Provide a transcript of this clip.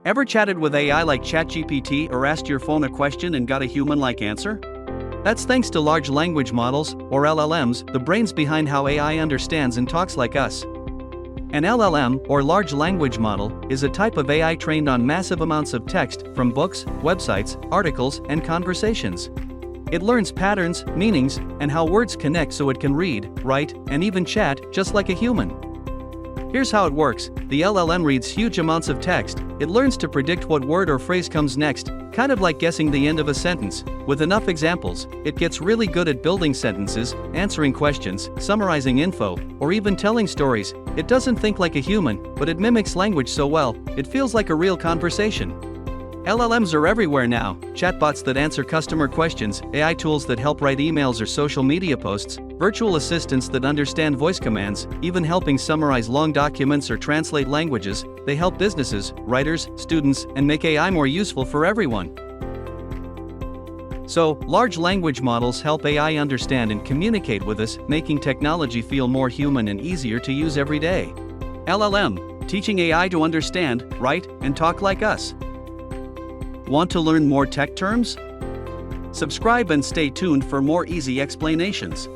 Ever chatted with AI like ChatGPT or asked your phone a question and got a human-like answer? That's thanks to large language models, or LLMs, the brains behind how AI understands and talks like us. An LLM, or large language model, is a type of AI trained on massive amounts of text from books, websites, articles, and conversations. It learns patterns, meanings, and how words connect so it can read, write, and even chat just like a human. Here's how it works. The LLM reads huge amounts of text. It learns to predict what word or phrase comes next, kind of like guessing the end of a sentence. With enough examples, it gets really good at building sentences, answering questions, summarizing info, or even telling stories. It doesn't think like a human, but it mimics language so well, it feels like a real conversation. LLMs are everywhere now. Chatbots that answer customer questions, AI tools that help write emails or social media posts, virtual assistants that understand voice commands, even helping summarize long documents or translate languages. They help businesses, writers, students, and make AI more useful for everyone. So, large language models help AI understand and communicate with us, making technology feel more human and easier to use every day. LLM, teaching AI to understand, write, and talk like us. Want to learn more tech terms? Subscribe and stay tuned for more easy explanations.